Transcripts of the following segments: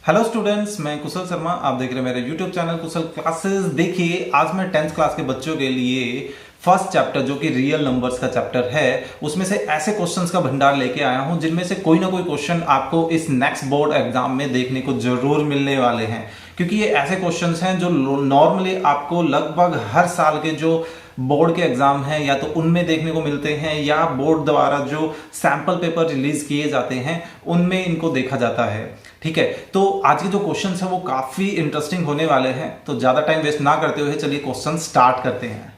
Hello students, मैं कुशल शर्मा। आप देख रहे हैं मेरे यूट्यूब चैनल कुशल क्लासेस। देखिए, आज मैं 10th क्लास के बच्चों के लिए फर्स्ट चैप्टर जो कि रियल नंबर्स का चैप्टर है, उसमें से ऐसे क्वेश्चंस का भंडार लेके आया हूं जिनमें से कोई ना कोई क्वेश्चन आपको इस नेक्स्ट बोर्ड एग्जाम में देखने को जरूर मिलने वाले हैं। क्योंकि ये ऐसे क्वेश्चंस हैं जो नॉर्मली आपको लगभग हर साल के जो बोर्ड के एग्जाम हैं या तो उनमें देखने को मिलते हैं, या बोर्ड द्वारा जो सैंपल पेपर रिलीज किए जाते हैं उनमें इनको देखा जाता है। ठीक है, तो आज के जो क्वेश्चंस हैं वो काफी इंटरेस्टिंग होने वाले हैं। तो ज्यादा टाइम वेस्ट ना करते हुए चलिए क्वेश्चन स्टार्ट करते हैं।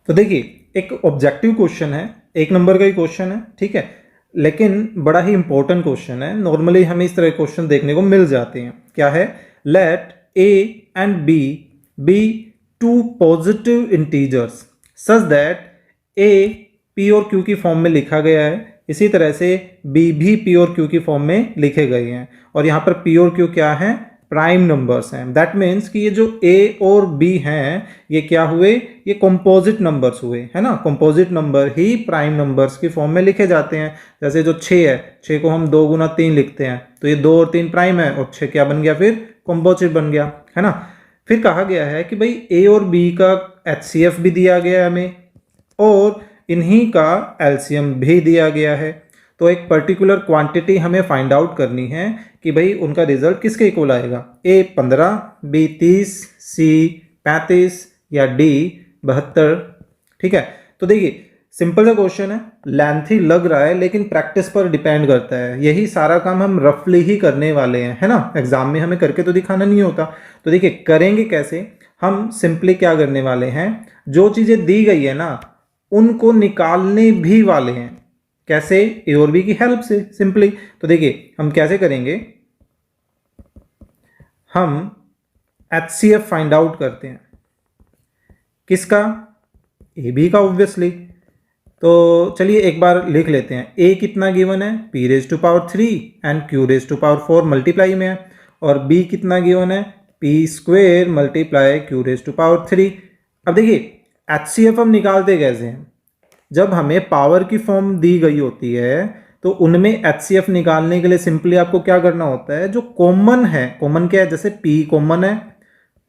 तो देखिए, एक ऑब्जेक्टिव क्वेश्चन है, एक नंबर का ही क्वेश्चन है, ठीक है, लेकिन बड़ा ही इंपॉर्टेंट क्वेश्चन है। नॉर्मली हमें इस तरह के क्वेश्चन देखने को मिल जाते हैं। क्या है? Let A and B be two positive integers such that A P और क्यू की फॉर्म में लिखा गया है, इसी तरह से बी भी पी और क्यू की फॉर्म में लिखे गए हैं। और यहाँ पर पी और क्यू क्या है? प्राइम नंबर्स हैं। दैट मीन्स कि ये जो ए और बी हैं ये क्या हुए? ये कंपोजिट नंबर्स हुए, है ना। कंपोजिट नंबर ही प्राइम नंबर्स की फॉर्म में लिखे जाते हैं। जैसे जो 6 है, 6 को हम 2 गुना 3 लिखते हैं, तो ये 2 और 3 प्राइम है और 6 क्या बन गया? फिर कंपोजिट बन गया, है ना। फिर कहा गया है कि भाई ए और बी का HCF भी दिया गया है हमें, और इन्हीं का LCM भी दिया गया है। तो एक पर्टिकुलर क्वांटिटी हमें फाइंड आउट करनी है कि भाई उनका रिजल्ट किसके इक्वल आएगा। ए 15, बी 30, सी 35 या डी 72। ठीक है, तो देखिए सिंपल सा क्वेश्चन है, लेंथी लग रहा है लेकिन प्रैक्टिस पर डिपेंड करता है। यही सारा काम हम रफली ही करने वाले हैं, है ना। एग्जाम में हमें करके तो दिखाना नहीं होता। तो देखिए करेंगे कैसे। हम सिंपली क्या करने वाले हैं, जो चीजें दी गई है ना उनको निकालने भी वाले हैं। कैसे? ए और बी की हेल्प से, सिंपली। तो देखिए हम कैसे करेंगे, हम HCF फाइंड आउट करते हैं। किसका? ए बी का, ऑब्वियसली। तो चलिए एक बार लिख लेते हैं। ए कितना गिवन है? p raise to power 3 and q raise to power 4 multiply में है। और b कितना गिवन है? p square multiply q raise to power 3। अब देखिए HCF हम निकालते कैसे हैं। जब हमें पावर की फॉर्म दी गई होती है तो उनमें HCF निकालने के लिए सिंपली आपको क्या करना होता है, जो कॉमन है, कॉमन क्या है, जैसे P कॉमन है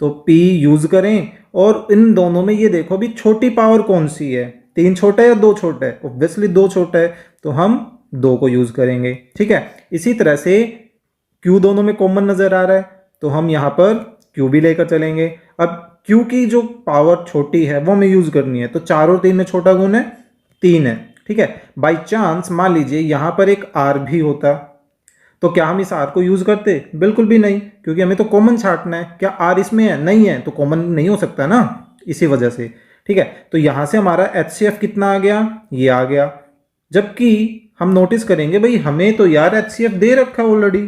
तो P यूज करें। और इन दोनों में ये देखो भी छोटी पावर कौन सी है, 3 छोटा है या 2 छोटा है? ऑब्वियसली 2 छोटा है, तो हम 2 को यूज करेंगे। ठीक है, इसी तरह से Q दोनों में कॉमन नजर आ रहा है तो हम यहाँ पर Q भी लेकर चलेंगे। अब Q की जो पावर छोटी है वो हमें यूज करनी है, तो 4 और 3 में छोटा गुण है 3 है। ठीक है, बाई चांस मान लीजिए यहां पर एक R भी होता तो क्या हम इस R को यूज करते? बिल्कुल भी नहीं, क्योंकि हमें तो कॉमन छांटना है। क्या R इसमें है? नहीं है, तो कॉमन नहीं हो सकता ना, इसी वजह से। ठीक है, तो यहां से हमारा HCF कितना आ गया? ये आ गया। जबकि हम नोटिस करेंगे भाई हमें तो यार HCF दे रखा ऑलरेडी।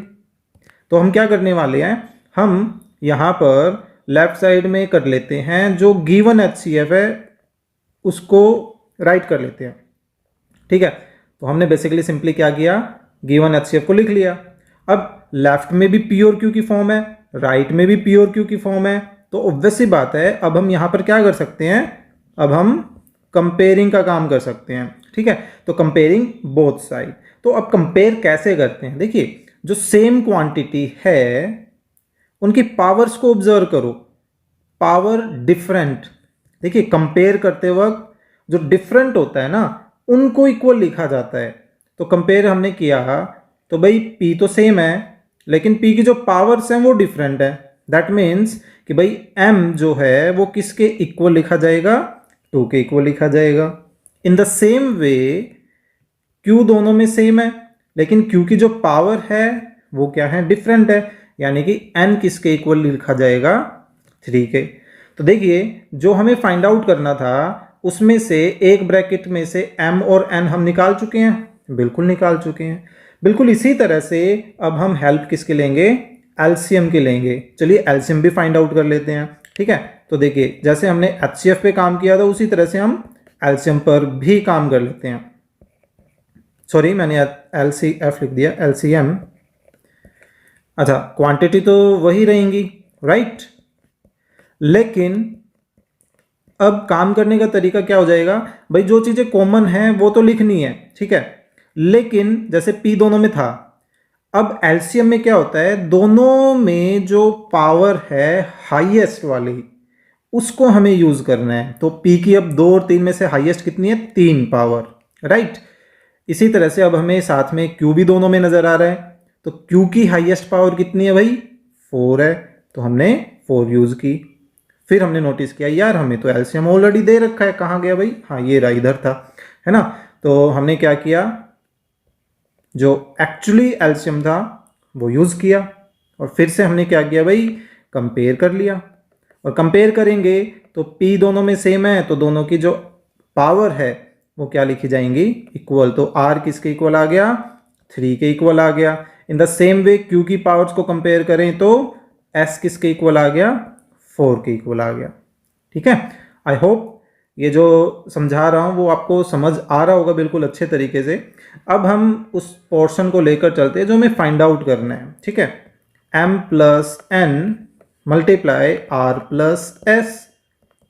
तो हम क्या करने वाले हैं, हम यहां पर लेफ्ट साइड में कर लेते हैं, जो गिवन HCF है उसको राइट कर लेते हैं। ठीक है, तो हमने बेसिकली सिंपली क्या किया, गिवन HCF को लिख लिया। अब लेफ्ट में भी P और Q की फॉर्म है, राइट में भी P और Q की फॉर्म है, तो ऑब्वियस सी बात है अब हम यहां पर क्या कर सकते हैं, अब हम कंपेयरिंग का काम कर सकते हैं। ठीक है, तो कंपेयरिंग बोथ साइड। तो अब कंपेयर कैसे करते हैं, देखिए जो सेम क्वांटिटी है उनकी पावर्स को ऑब्जर्व करो, पावर डिफरेंट। देखिए कंपेयर करते वक्त जो डिफरेंट होता है ना उनको इक्वल लिखा जाता है। तो कंपेयर हमने किया तो भाई P तो सेम है लेकिन P की जो पावर्स हैं वो डिफरेंट है। दैट मीन्स कि भाई M जो है वो किसके इक्वल लिखा जाएगा? 2 के इक्वल लिखा जाएगा। In the same way Q दोनों में सेम है लेकिन Q की जो पावर है वो क्या है? डिफरेंट है, यानी कि N किसके इक्वल लिखा जाएगा? 3 के। तो देखिए जो हमें फाइंड आउट करना था उसमें से एक ब्रैकेट में से M और N हम निकाल चुके हैं, बिल्कुल निकाल चुके हैं। बिल्कुल इसी तरह से अब हम हेल्प किसके लेंगे? LCM के लेंगे। चलिए LCM भी फाइंड आउट कर लेते हैं। ठीक है, तो देखिए जैसे हमने HCF पे काम किया था उसी तरह से हम LCM पर भी काम कर लेते हैं। सॉरी, मैंने LCF लिख दिया, LCM। अच्छा, क्वांटिटी तो वही रहेंगी, राइट, लेकिन अब काम करने का तरीका क्या हो जाएगा भाई, जो चीज़ें कॉमन हैं वो तो लिखनी है, ठीक है, लेकिन जैसे P दोनों में था, अब एलसीएम में क्या होता है, दोनों में जो पावर है हाईएस्ट वाली उसको हमें यूज करना है। तो P की अब 2 और 3 में से हाईएस्ट कितनी है, 3 पावर, राइट। इसी तरह से अब हमें साथ में Q भी दोनों में नजर आ रहा है, तो Q की हाईएस्ट पावर कितनी है भाई, 4 है, तो हमने 4 यूज की। फिर हमने नोटिस किया यार हमें तो एलसीएम ऑलरेडी दे रखा है, कहाँ गया भाई, हाँ ये रहा इधर था, है ना। तो हमने क्या किया, जो एक्चुअली एलसीएम था वो यूज किया, और फिर से हमने क्या किया भाई, कंपेयर कर लिया। और कंपेयर करेंगे तो P दोनों में सेम है, तो दोनों की जो पावर है वो क्या लिखी जाएंगी, इक्वल। तो R किसके इक्वल आ गया, 3 के इक्वल आ गया। In the same way Q की पावर्स को कंपेयर करें तो S किसके इक्वल आ गया, 4 के इक्वल आ गया, ठीक है। आई होप ये जो समझा रहा हूँ वो आपको समझ आ रहा होगा बिल्कुल अच्छे तरीके से। अब हम उस पोर्शन को लेकर चलते हैं जो हमें फाइंड आउट करना है, ठीक है। m plus n multiply r plus s।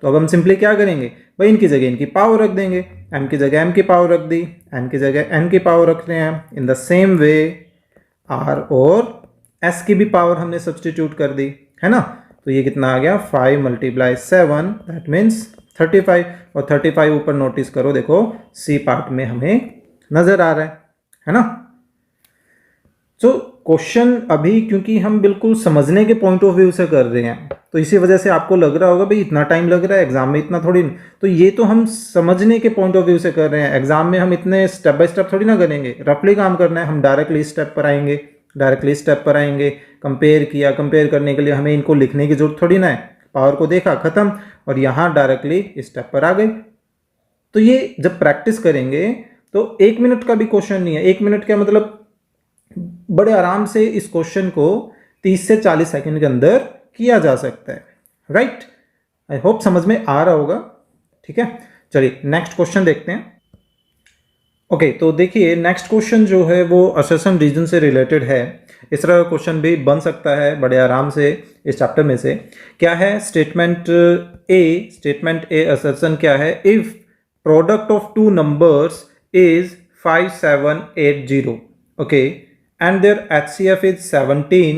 तो अब हम सिंपली क्या करेंगे भाई, इनकी जगह इनकी पावर रख देंगे, m की जगह m की पावर रख दी, n की जगह n की पावर रख रहे हैं। In the same way r और s की भी पावर हमने सब्सटीट्यूट कर दी, है ना। तो ये कितना आ गया, 5 मल्टीप्लाई 7 दैट मीन्स 35। और 35 ऊपर नोटिस करो, देखो सी पार्ट में हमें नजर आ रहा है ना। तो क्वेश्चन अभी क्योंकि हम बिल्कुल समझने के पॉइंट ऑफ व्यू से कर रहे हैं, तो इसी वजह से आपको लग रहा होगा भाई इतना टाइम लग रहा है एग्जाम में, इतना थोड़ी। तो ये तो हम समझने के पॉइंट ऑफ व्यू से कर रहे हैं, एग्जाम में हम इतने स्टेप बाय स्टेप थोड़ी ना करेंगे, रफली काम करना है। हम डायरेक्टली स्टेप पर आएंगे, कंपेयर किया, कंपेयर करने के लिए हमें इनको लिखने की जरूरत थोड़ी ना है, पावर को देखा खत्म, और यहाँ डायरेक्टली स्टेप पर आ गए। तो ये जब प्रैक्टिस करेंगे तो 1 मिनट का भी क्वेश्चन नहीं है, 1 मिनट का मतलब बड़े आराम से इस क्वेश्चन को 30 से 40 सेकंड के अंदर किया जा सकता है, राइट। आई होप समझ में आ रहा होगा, ठीक है। चलिए नेक्स्ट क्वेश्चन देखते हैं। ओके तो देखिए नेक्स्ट क्वेश्चन जो है वो असर्शन रीजन से रिलेटेड है। इस तरह का क्वेश्चन भी बन सकता है बड़े आराम से इस चैप्टर में से। क्या है स्टेटमेंट ए असर्शन क्या है, if product of two numbers is 5780, okay, and their HCF is 17,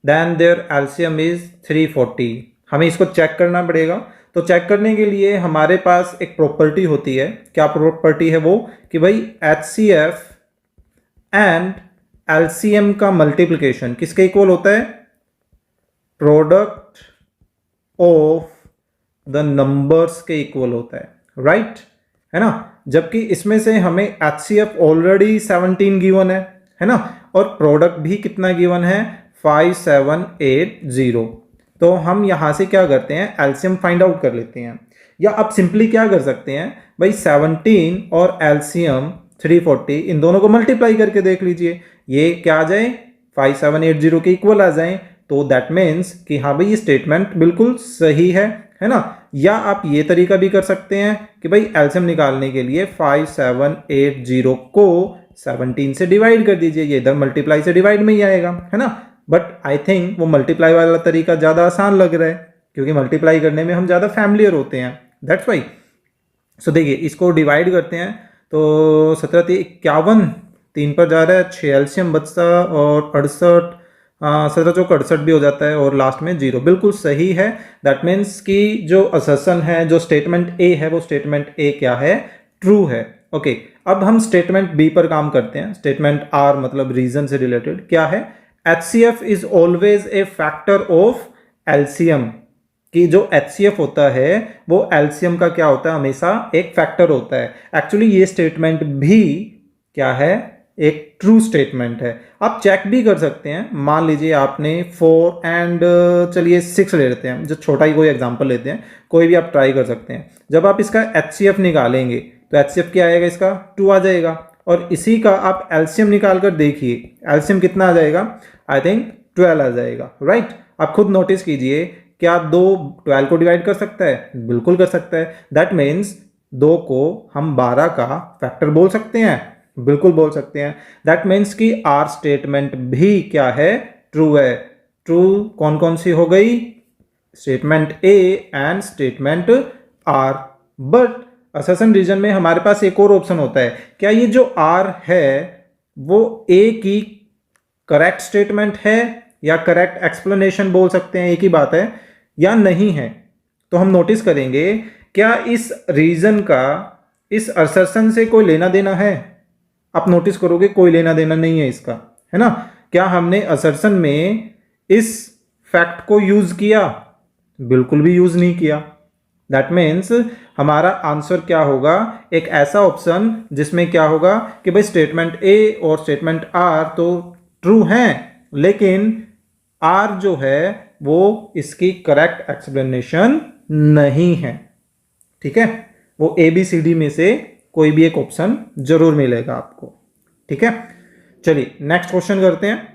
then their LCM is 340। हमें इसको चेक करना पड़ेगा। तो चेक करने के लिए हमारे पास एक प्रॉपर्टी होती है, क्या प्रॉपर्टी है वो, कि भाई HCF एंड LCM का मल्टीप्लिकेशन किसके इक्वल होता है, प्रोडक्ट ऑफ द नंबर्स के इक्वल होता है, राइट, है ना। जबकि इसमें से हमें HCF ऑलरेडी 17 गिवन है ना, और प्रोडक्ट भी कितना गिवन है, 5780। तो हम यहां से क्या करते हैं, एलसीएम फाइंड आउट कर लेते हैं। या आप सिंपली क्या कर सकते हैं भाई, 17 और एलसीएम 340 इन दोनों को मल्टीप्लाई करके देख लीजिए, ये क्या आ जाए 5780 के इक्वल आ जाए। तो दैट मीन्स कि हाँ भाई ये स्टेटमेंट बिल्कुल सही है ना। या आप ये तरीका भी कर सकते हैं कि भाई एलसीएम निकालने के लिए 5780 को 17 से डिवाइड कर दीजिए, ये इधर मल्टीप्लाई से डिवाइड में ही आएगा, है ना। बट आई थिंक वो मल्टीप्लाई वाला तरीका ज़्यादा आसान लग रहा है, क्योंकि मल्टीप्लाई करने में हम ज़्यादा फैमिलियर होते हैं, दैट्स वाई। सो देखिए इसको डिवाइड करते हैं, तो 17 3 पर जा रहा है, 6 एलसीएम बचता और 68, 17 चौक 68 भी हो जाता है, और लास्ट में 0, बिल्कुल सही है। दैट मीन्स कि जो असर्शन है, जो स्टेटमेंट ए है, वो स्टेटमेंट ए क्या है, ट्रू है। ओके अब हम स्टेटमेंट बी पर काम करते हैं। स्टेटमेंट आर मतलब रीजन से रिलेटेड क्या है, HCF is always a factor of LCM, कि जो HCF होता है वो LCM का क्या होता है, हमेशा एक फैक्टर होता है। एक्चुअली ये स्टेटमेंट भी क्या है, एक ट्रू स्टेटमेंट है। आप चेक भी कर सकते हैं, मान लीजिए आपने 4 एंड चलिए 6 ले लेते हैं, जो छोटा ही कोई एग्जांपल लेते हैं, कोई भी आप ट्राई कर सकते हैं। जब आप इसका HCF निकालेंगे तो HCF क्या आएगा, इसका 2 आ जाएगा, और इसी का आप LCM निकाल कर देखिए, LCM कितना आ जाएगा, आई थिंक 12 आ जाएगा, राइट। आप खुद नोटिस कीजिए, क्या 2 12 को डिवाइड कर सकता है, बिल्कुल कर सकता है। दैट मीन्स 2 को हम 12 का फैक्टर बोल सकते हैं, बिल्कुल बोल सकते हैं। दैट मीन्स कि आर स्टेटमेंट भी क्या है, ट्रू है। ट्रू कौन कौन सी हो गई, statement A and statement R, but assertion reason में हमारे पास एक और ऑप्शन होता है। क्या ये जो आर है वो ए की करेक्ट स्टेटमेंट है या करेक्ट एक्सप्लेनेशन बोल सकते हैं, एक ही बात है, या नहीं है? तो हम नोटिस करेंगे क्या इस रीजन का इस असर्शन से कोई लेना देना है? आप नोटिस करोगे कोई लेना देना नहीं है इसका, है ना। क्या हमने असर्शन में इस फैक्ट को यूज किया? बिल्कुल भी यूज नहीं किया। दैट मीन्स हमारा आंसर क्या होगा? एक ऐसा ऑप्शन जिसमें क्या होगा कि भाई स्टेटमेंट ए और स्टेटमेंट आर तो ट्रू हैं, लेकिन आर जो है वो इसकी करेक्ट एक्सप्लेनेशन नहीं है। ठीक है, वो ए बी सी डी में से कोई भी एक ऑप्शन जरूर मिलेगा आपको। ठीक है, चलिए नेक्स्ट क्वेश्चन करते हैं।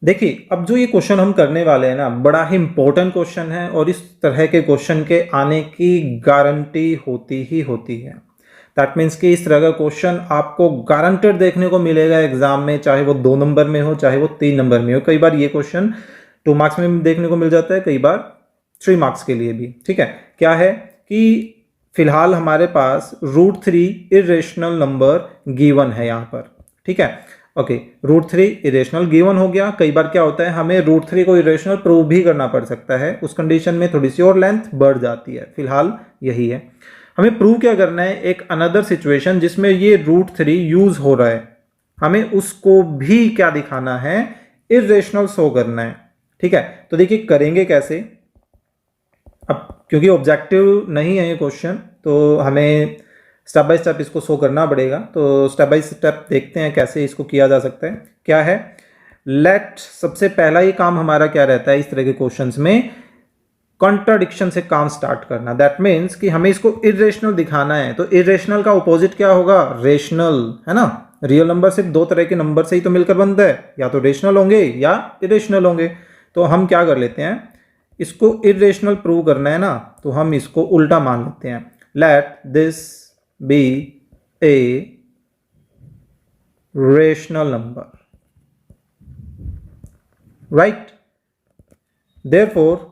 देखिए, अब जो ये क्वेश्चन हम करने वाले हैं ना, बड़ा ही इंपॉर्टेंट क्वेश्चन है और इस तरह के क्वेश्चन के आने की गारंटी होती ही होती है। दैट मीन्स कि इस तरह का क्वेश्चन आपको गारंटेड देखने को मिलेगा एग्जाम में, चाहे वो 2 नंबर में हो चाहे वो 3 नंबर में हो। कई बार ये क्वेश्चन 2 मार्क्स में देखने को मिल जाता है, कई बार 3 मार्क्स के लिए भी। ठीक है, क्या है कि फिलहाल हमारे पास √3 इरेशनल नंबर गिवन है यहाँ पर। ठीक है, ओके, √3 इरेशनल गिवन हो गया। कई बार क्या होता है, हमें √3 को इरेशनल प्रूव भी करना पड़ सकता है, उस कंडीशन में थोड़ी सी और लेंथ बढ़ जाती है। फिलहाल यही है, हमें प्रूव क्या करना है, एक अनदर सिचुएशन जिसमें ये √3 यूज हो रहा है, हमें उसको भी क्या दिखाना है, इरेशनल शो करना है। ठीक है, तो देखिए करेंगे कैसे। अब क्योंकि ऑब्जेक्टिव नहीं है ये क्वेश्चन, तो हमें स्टेप बाय स्टेप इसको शो करना पड़ेगा। तो स्टेप बाय स्टेप देखते हैं कैसे इसको किया जा सकता है। क्या है, लेट, सबसे पहला ही काम हमारा क्या रहता है इस तरह के क्वेश्चंस में, कॉन्ट्राडिक्शन से काम स्टार्ट करना। दैट मीन्स कि हमें इसको इरेशनल दिखाना है, तो इरेशनल का ऑपोजिट क्या होगा, रेशनल, है ना। रियल नंबर सिर्फ 2 तरह के नंबर से ही तो मिलकर बनता है, या तो रेशनल होंगे या इरेशनल होंगे। तो हम क्या कर लेते हैं, इसको इरेशनल प्रूव करना है ना, तो हम इसको उल्टा मान लेते हैं। Let this be a rational number, right. Therefore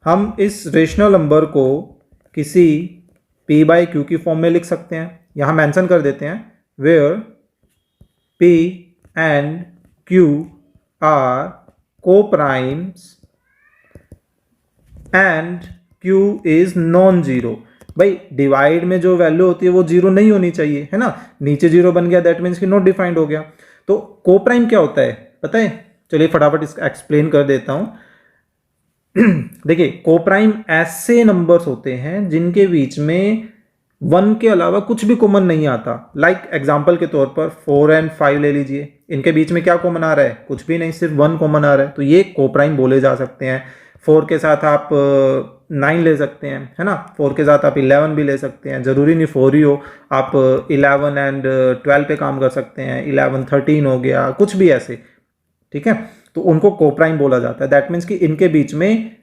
हम इस रेशनल नंबर को किसी p/q की फॉर्म में लिख सकते हैं। यहां मेंशन कर देते हैं where p and q are coprimes and q is non zero. भाई डिवाइड में जो वैल्यू होती है वो जीरो नहीं होनी चाहिए, है ना। नीचे जीरो बन गया दैट मीन्स कि नॉट डिफाइंड हो गया। तो को-प्राइम क्या होता है पता है? चलिए फटाफट इसका एक्सप्लेन कर देता हूं। देखिए, को-प्राइम ऐसे नंबर्स होते हैं जिनके बीच में 1 के अलावा कुछ भी कॉमन नहीं आता। लाइक एग्जांपल के तौर पर 4 एंड 5 ले लीजिए, इनके बीच में क्या कॉमन आ रहा है, कुछ भी नहीं, सिर्फ 1 कॉमन आ रहा है, तो ये को-प्राइम बोले जा सकते हैं। 4 के साथ आप 9 ले सकते हैं, है ना। 4 के साथ आप 11 भी ले सकते हैं, जरूरी नहीं 4 ही हो, आप 11 एंड 12 पे काम कर सकते हैं, 11 13 हो गया, कुछ भी ऐसे। ठीक है, तो उनको को-प्राइम बोला जाता है। दैट मीन्स कि इनके बीच में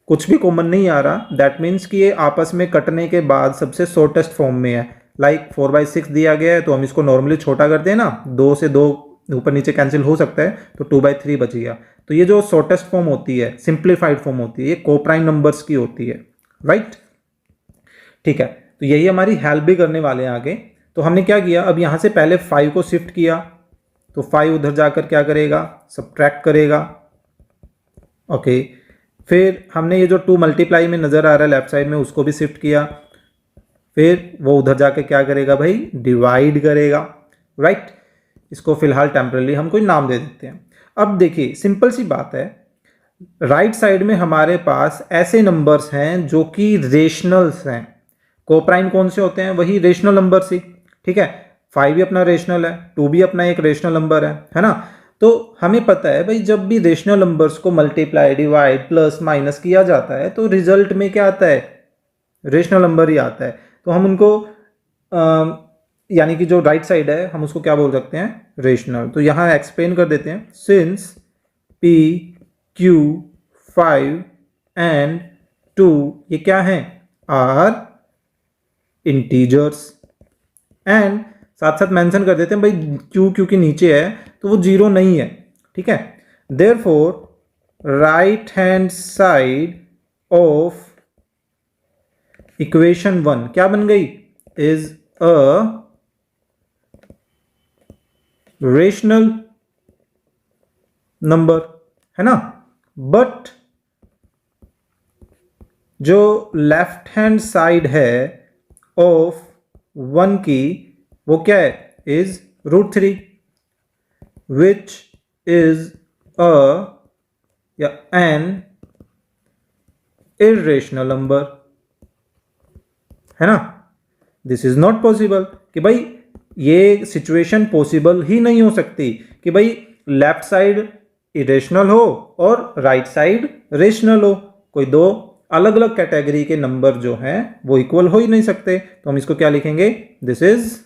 कुछ भी कॉमन नहीं आ रहा, दैट मीन्स कि ये आपस में कटने के बाद सबसे शॉर्टेस्ट फॉर्म में है। लाइक 4/6 दिया गया है, तो हम इसको नॉर्मली छोटा करते हैं ना, 2 से 2 ऊपर नीचे कैंसिल हो सकता है, तो 2/3 बच गया। तो ये जो शॉर्टेस्ट फॉर्म होती है, सिंप्लीफाइड फॉर्म होती है, ये को-प्राइम नंबर्स की होती है, राइट। ठीक है, तो यही हमारी हेल्प भी करने वाले हैं आगे। तो हमने क्या किया, अब यहां से पहले 5 को शिफ्ट किया, तो 5 उधर जाकर क्या करेगा, सब्ट्रैक्ट करेगा। ओके, फिर हमने ये जो 2 मल्टीप्लाई में नजर आ रहा है लेफ्ट साइड में, उसको भी शिफ्ट किया, फिर वो उधर जाके क्या करेगा भाई, डिवाइड करेगा, राइट। इसको फिलहाल टेम्पररी हम कोई नाम दे देते हैं। अब देखिए सिंपल सी बात है, राइट साइड में हमारे पास ऐसे नंबर्स हैं जो कि रेशनल्स हैं। को-प्राइम कौन से होते हैं, वही रेशनल नंबर ही। ठीक है, 5 भी अपना रेशनल है, 2 भी अपना एक रेशनल नंबर है ना। तो हमें पता है भाई, जब भी रेशनल नंबर्स को मल्टीप्लाई, डिवाइड, प्लस, माइनस किया जाता है तो रिजल्ट में क्या आता है, रेशनल नंबर ही आता है। तो हम उनको यानी कि जो राइट साइड है हम उसको क्या बोल सकते हैं, रेशनल। तो यहाँ एक्सप्लेन कर देते हैं, सिंस p, q, 5 एंड 2 ये क्या हैं, आर इंटीजर्स। एंड साथ साथ मेंशन कर देते हैं भाई क्यू के नीचे है तो वो जीरो नहीं है। ठीक है, therefore right hand side of equation 1 क्या बन गई, इज अ रेशनल नंबर, है ना। बट जो लेफ्ट हैंड साइड है ऑफ 1 की वो क्या है, इज √3 विच इज अ या एन इरेशनल नंबर, है ना। दिस इज नॉट पॉसिबल, कि भाई ये सिचुएशन पॉसिबल ही नहीं हो सकती कि भाई लेफ्ट साइड इरेशनल हो और राइट साइड रेशनल हो। कोई दो अलग अलग कैटेगरी के नंबर जो हैं वो इक्वल हो ही नहीं सकते। तो हम इसको क्या लिखेंगे, this is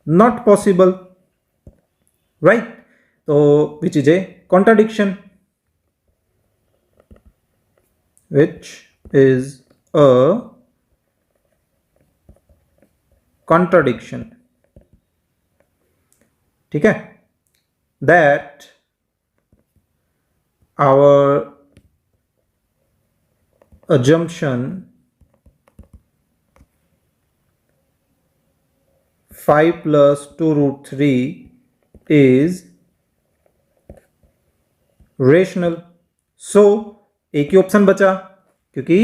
not possible, right. तो which is a contradiction, which is a contradiction, ठीक है। that our assumption 5 plus 2√3 is rational। so एक ही ऑप्शन बचा, क्योंकि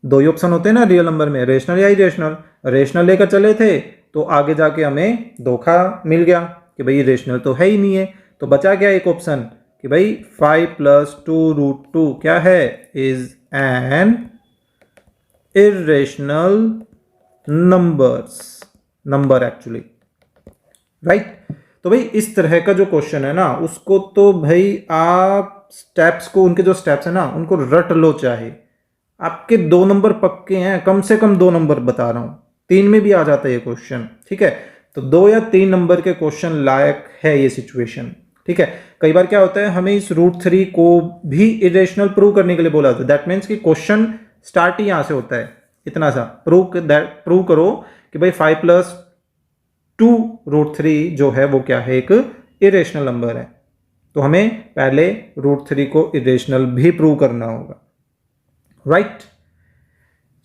दो ही ऑप्शन होते हैं ना रियल नंबर में, रेशनल या इरेशनल। रेशनल लेकर चले थे तो आगे जाके हमें धोखा मिल गया कि भाई रेशनल तो है ही नहीं है। तो बचा क्या एक ऑप्शन कि भाई 5 plus 2√2 क्या है, is an irrational number actually, right. तो भाई इस तरह का जो क्वेश्चन है ना उसको तो भाई आप स्टेप्स को, उनके जो स्टेप्स है ना उनको रट लो, चाहे आपके 2 नंबर पक्के हैं, कम से कम 2 नंबर बता रहा हूं, 3 में भी आ जाता है ये क्वेश्चन, ठीक है। तो 2 या 3 नंबर के क्वेश्चन लायक है ये सिचुएशन, ठीक है। कई बार क्या होता है, हमें इस √3 को भी इरेशनल प्रूव करने के लिए बोला जाता है। दैट मीन्स कि क्वेश्चन स्टार्ट ही यहां से होता है, इतना सा प्रूव करो कि भाई 5 plus 2√3 जो है वो क्या है, एक इरेशनल नंबर है। तो हमें पहले √3 को इरेशनल भी प्रूव करना होगा, राइट।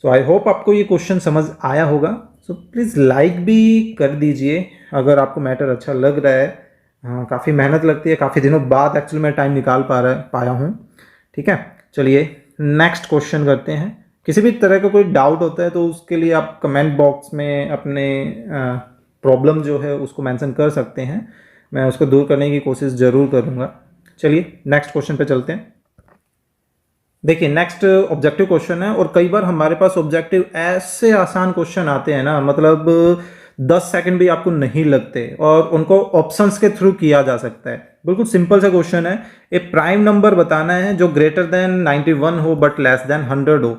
सो आई होप आपको ये क्वेश्चन समझ आया होगा। सो प्लीज़ लाइक भी कर दीजिए अगर आपको मैटर अच्छा लग रहा है। हाँ, काफ़ी मेहनत लगती है, काफ़ी दिनों बाद एक्चुअली मैं टाइम निकाल पाया हूँ, ठीक है। चलिए नेक्स्ट क्वेश्चन करते हैं। किसी भी तरह का कोई डाउट होता है तो उसके लिए आप कमेंट बॉक्स में अपने प्रॉब्लम जो है उसको मेंशन कर सकते हैं, मैं उसको दूर करने की कोशिश ज़रूर करूँगा। चलिए नेक्स्ट क्वेश्चन पे चलते हैं। देखिए नेक्स्ट ऑब्जेक्टिव क्वेश्चन है, और कई बार हमारे पास ऑब्जेक्टिव ऐसे आसान क्वेश्चन आते हैं ना, मतलब 10 सेकंड भी आपको नहीं लगते और उनको ऑप्शंस के थ्रू किया जा सकता है। बिल्कुल सिंपल सा क्वेश्चन है, एक प्राइम नंबर बताना है जो ग्रेटर देन 91 हो बट लेस देन 100 हो।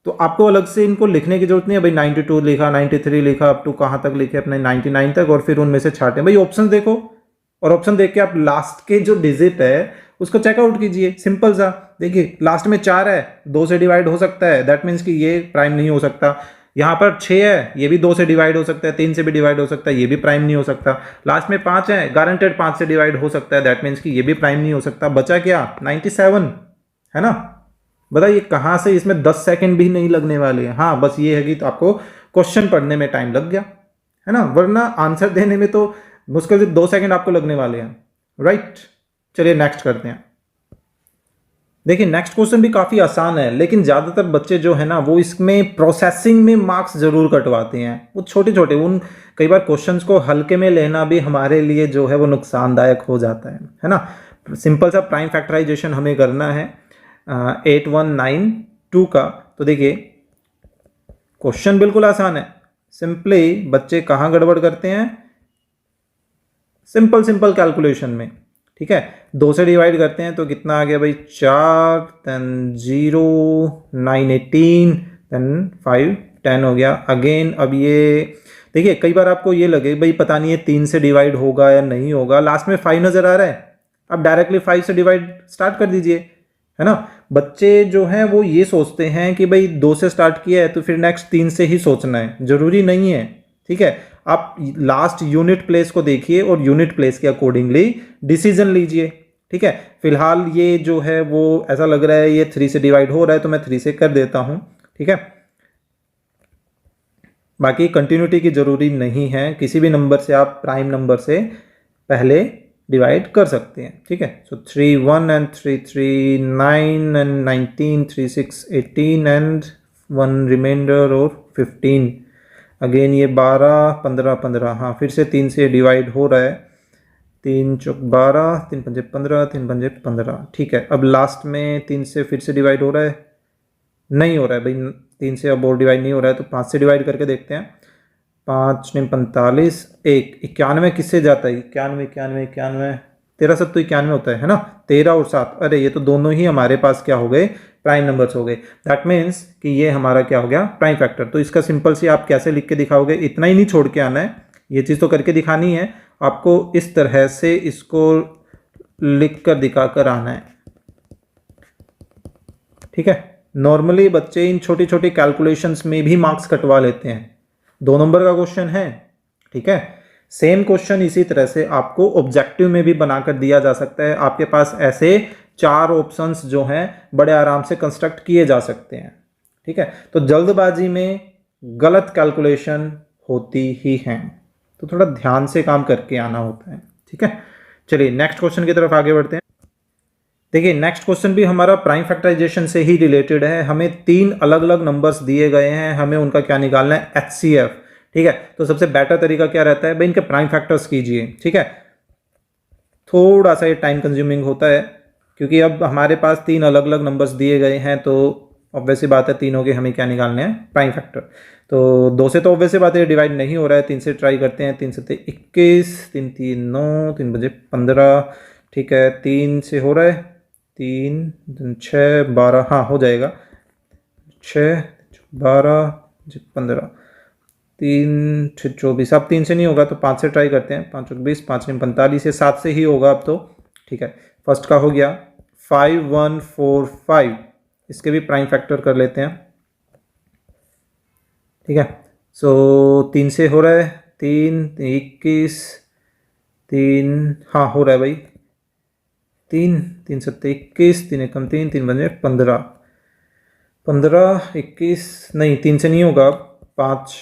तो आपको अलग से इनको लिखने की जरूरत नहीं है, भाई 92 लिखा, 93 लिखा, अप टू कहाँ तक लिखे अपने 99 तक, और फिर उनमें से छाटे। भाई ऑप्शन देखो और ऑप्शन देख के आप लास्ट के जो डिजिट है उसको चेकआउट कीजिए, सिंपल सा। देखिए लास्ट में 4 है, 2 से डिवाइड हो सकता है, दैट मीन्स कि ये प्राइम नहीं हो सकता। यहाँ पर 6 है, ये भी 2 से डिवाइड हो सकता है, 3 से भी डिवाइड हो सकता है, ये भी प्राइम नहीं हो सकता। लास्ट में 5 है, गारंटेड 5 से डिवाइड हो सकता है, दैट मीन्स कि ये भी प्राइम नहीं हो सकता। बचा क्या, 97, है ना। बताइए कहाँ से इसमें 10 सेकंड भी नहीं लगने वाले हैं। हाँ बस ये है कि तो आपको क्वेश्चन पढ़ने में टाइम लग गया, है ना, वरना आंसर देने में तो मुश्किल से 2 सेकंड आपको लगने वाले हैं, राइट। चलिए नेक्स्ट करते हैं। देखिए नेक्स्ट क्वेश्चन भी काफ़ी आसान है, लेकिन ज़्यादातर बच्चे जो है ना वो इसमें प्रोसेसिंग में मार्क्स जरूर कटवाते हैं। वो छोटे छोटे उन कई बार क्वेश्चंस को हल्के में लेना भी हमारे लिए जो है वो नुकसानदायक हो जाता है ना। सिंपल सा प्राइम फैक्टराइजेशन हमें करना है 8192 का। तो देखिए क्वेश्चन बिल्कुल आसान है, सिंपली बच्चे कहाँ गड़बड़ करते हैं, सिंपल कैलकुलेशन में, ठीक है। 2 से डिवाइड करते हैं तो कितना आ गया भाई, 4, देन 0, 9, 18, देन 5, 10 हो गया अगेन। अब ये देखिए कई बार आपको ये लगे भाई पता नहीं है 3 से डिवाइड होगा या नहीं होगा, लास्ट में 5 नज़र आ रहा है, अब डायरेक्टली 5 से डिवाइड स्टार्ट कर दीजिए, है ना। बच्चे जो हैं वो ये सोचते हैं कि भाई 2 से स्टार्ट किया है तो फिर नेक्स्ट 3 से ही सोचना है, जरूरी नहीं है, ठीक है। आप लास्ट यूनिट प्लेस को देखिए और यूनिट प्लेस के अकॉर्डिंगली डिसीजन लीजिए। ठीक है। फिलहाल ये जो है वो ऐसा लग रहा है ये 3 से डिवाइड हो रहा है, तो मैं 3 से कर देता हूँ, ठीक है। बाकी कंटिन्यूटी की ज़रूरी नहीं है, किसी भी नंबर से आप प्राइम नंबर से पहले डिवाइड कर सकते हैं, ठीक है। सो 3 1 एंड 3 3 9 एंड 19 3 6 18 एंड 1 रिमाइंडर और 15। अगेन ये 12 15 15, हाँ फिर से 3 से डिवाइड हो रहा है। 3 चौक 12, 3 पंजे 15, 3 पंजे 15, ठीक है। अब लास्ट में 3 से फिर से डिवाइड हो रहा है, नहीं हो रहा है भाई, 3 से अब और डिवाइड नहीं हो रहा है, तो 5 से डिवाइड करके देखते हैं। 5 ने 45, 1 91 किससे जाता है, 91 91 91, 13 7 तो 91 होता है ना, 13 और 7, अरे ये तो दोनों ही हमारे पास क्या हो गए, प्राइम नंबर्स हो गए। दैट मीन्स कि ये हमारा क्या हो गया, प्राइम फैक्टर। तो इसका सिंपल सी आप कैसे लिख के दिखाओगे, इतना ही नहीं छोड़ के आना है, ये चीज़ तो करके दिखानी है आपको, इस तरह से इसको लिख कर दिखा कर आना है, ठीक है। नॉर्मली बच्चे इन छोटी छोटी कैलकुलेशंस में भी मार्क्स कटवा लेते हैं, 2 नंबर का क्वेश्चन है, ठीक है। सेम क्वेश्चन इसी तरह से आपको ऑब्जेक्टिव में भी बनाकर दिया जा सकता है, आपके पास ऐसे 4 ऑप्शंस जो हैं बड़े आराम से कंस्ट्रक्ट किए जा सकते हैं, ठीक है। तो जल्दबाजी में गलत कैलकुलेशन होती ही हैं, तो थोड़ा ध्यान से काम करके आना होता है, ठीक है। चलिए नेक्स्ट क्वेश्चन की तरफ आगे बढ़ते हैं। देखिए नेक्स्ट क्वेश्चन भी हमारा प्राइम फैक्टराइजेशन से ही रिलेटेड है, हमें 3 अलग अलग नंबर्स दिए गए हैं, हमें उनका क्या निकालना है, HCF, ठीक है। तो सबसे बेटर तरीका क्या रहता है भाई, इनके प्राइम फैक्टर्स कीजिए, ठीक है। थोड़ा सा ये टाइम कंज्यूमिंग होता है, क्योंकि अब हमारे पास 3 अलग अलग नंबर्स दिए गए हैं, तो ऑब्वियस सी बात है तीनों के हमें क्या निकालने हैं, प्राइम फैक्टर। तो 2 से तो ऑब्वियस सी बात है डिवाइड नहीं हो रहा है, 3 से ट्राई करते हैं। 3 से 21, 3 3 9, 3 बजे 15, ठीक है। 3 से हो रहा है, 3 6 12, हाँ हो जाएगा, 6 12 15, 3 6 24, अब 3 से नहीं होगा तो 5 से ट्राई करते हैं। 5 20, 5 में 45, ये 7 से ही होगा अब तो, ठीक है। फर्स्ट का हो गया 5 1 4 5, इसके भी प्राइम फैक्टर कर लेते हैं, ठीक है। सो 3 से हो रहा है, 3 21, 3, हाँ हो रहा है भाई, 3 3 7 21, 3 एकम 3, 3 बजे 15 15 21, नहीं 3 से नहीं होगा, 5,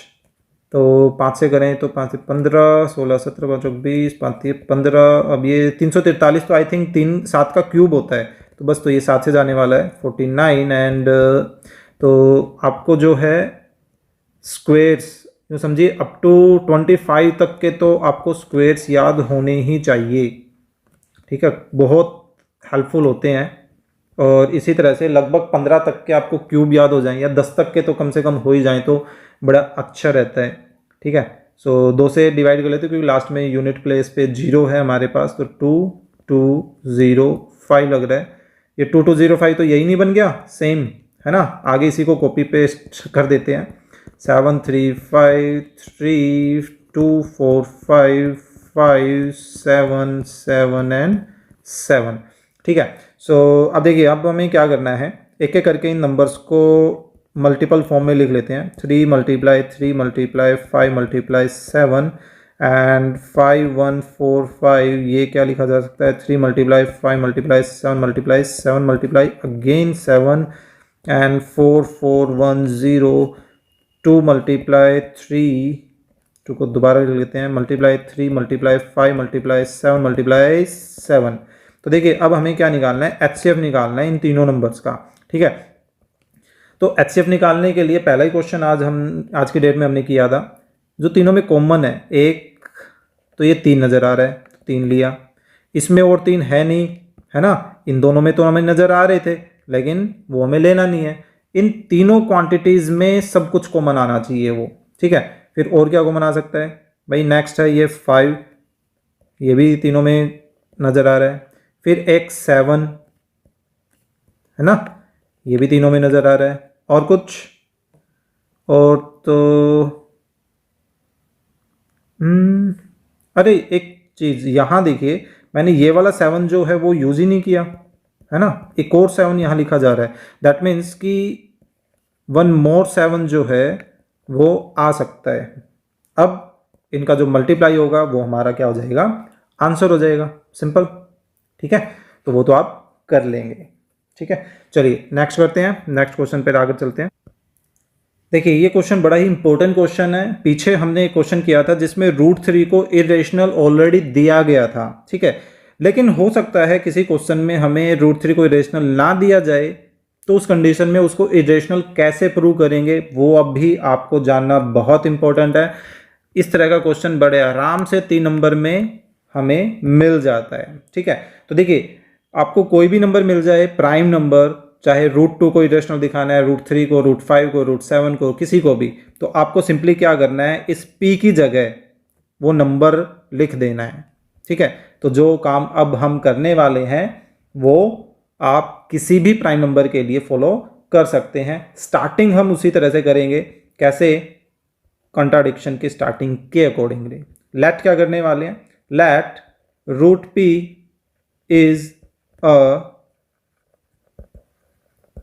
तो 5 से करें तो 5 से 15, 16 17 5 20, 5 15, अब ये 343, तो आई थिंक 3 7 का क्यूब होता है, तो बस तो ये 7 से जाने वाला है, 49। एंड तो आपको जो है स्क्वेयर्स जो समझिए अप टू 25 तक के तो आपको स्क्वेयर्स याद होने ही चाहिए, ठीक है, बहुत हेल्पफुल होते हैं। और इसी तरह से लगभग 15 तक के आपको क्यूब याद हो जाएं, या 10 तक के तो कम से कम हो ही जाएं, तो बड़ा अच्छा रहता है, ठीक है। सो 2 से डिवाइड कर लेते हैं, क्योंकि लास्ट में यूनिट प्लेस पे 0 है हमारे पास, तो 2 2 0 5 लग रहा है। ये 2 2 0 5 तो यही नहीं बन गया, सेम है ना, आगे इसी को कॉपी पेस्ट कर देते हैं। 7 3 5 3 2 4 5 5 7 7 एंड 7, ठीक है। सो अब देखिए अब हमें क्या करना है, एक एक करके इन नंबर्स को मल्टीपल फॉर्म में लिख लेते हैं। 3 × 3 × 5 × 7 एंड 5 1 4 5, ये क्या लिखा जा सकता है, 3 × 5 × 7 × 7 मल्टीप्लाई अगेन 7 एंड 4 4 1 0, 2 × 3, 2 को दोबारा लिख लेते हैं, मल्टीप्लाई 3 × 5 × 7 × 7। तो देखिए अब हमें क्या निकालना है, HCF निकालना है इन तीनों नंबर्स का, ठीक है। तो HCF निकालने के लिए पहला ही क्वेश्चन आज की डेट में हमने किया था, जो तीनों में कॉमन है, एक तो ये 3 नज़र आ रहा है, 3 लिया, इसमें और 3 है नहीं, है ना, इन दोनों में तो हमें नज़र आ रहे थे, लेकिन वो हमें लेना नहीं है। इन तीनों क्वांटिटीज़ में सब कुछ कॉमन आना चाहिए वो, ठीक है। फिर और क्या कॉमन आ सकता है भाई, नेक्स्ट है ये 5, ये भी तीनों में नज़र आ रहा है। फिर एक 7 है ना, ये भी तीनों में नज़र आ रहा है। और कुछ और तो अरे एक चीज़ यहाँ देखिए, मैंने ये वाला 7 जो है वो यूज़ ही नहीं किया, है ना, एक और 7 यहाँ लिखा जा रहा है। दैट मीन्स कि 1 मोर 7 जो है वो आ सकता है। अब इनका जो मल्टीप्लाई होगा वो हमारा क्या हो जाएगा, आंसर हो जाएगा, सिंपल, ठीक है। तो वो तो आप कर लेंगे। ठीक है, चलिए नेक्स्ट करते हैं, नेक्स्ट क्वेश्चन पर आगे चलते हैं। देखिए ये क्वेश्चन बड़ा ही इंपॉर्टेंट क्वेश्चन है। पीछे हमने एक क्वेश्चन किया था जिसमें √3 को इरेशनल ऑलरेडी दिया गया था, ठीक है, लेकिन हो सकता है किसी क्वेश्चन में हमें √3 को इरेशनल ना दिया जाए, तो उस कंडीशन में उसको इरेशनल कैसे प्रूव करेंगे वो अब भी आपको जानना बहुत इंपॉर्टेंट है। इस तरह का क्वेश्चन बड़े आराम से 3 नंबर में हमें मिल जाता है। ठीक है, तो देखिए आपको कोई भी नंबर मिल जाए, प्राइम नंबर, चाहे √2 को इरेशनल दिखाना है, √3 को, √5 को, √7 को, किसी को भी, तो आपको सिंपली क्या करना है, इस p की जगह वो नंबर लिख देना है। ठीक है, तो जो काम अब हम करने वाले हैं वो आप किसी भी प्राइम नंबर के लिए फॉलो कर सकते हैं। स्टार्टिंग हम उसी तरह से करेंगे, कैसे, कॉन्ट्राडिक्शन की स्टार्टिंग के अकॉर्डिंगली। लेट क्या करने वाले हैं, let √p is a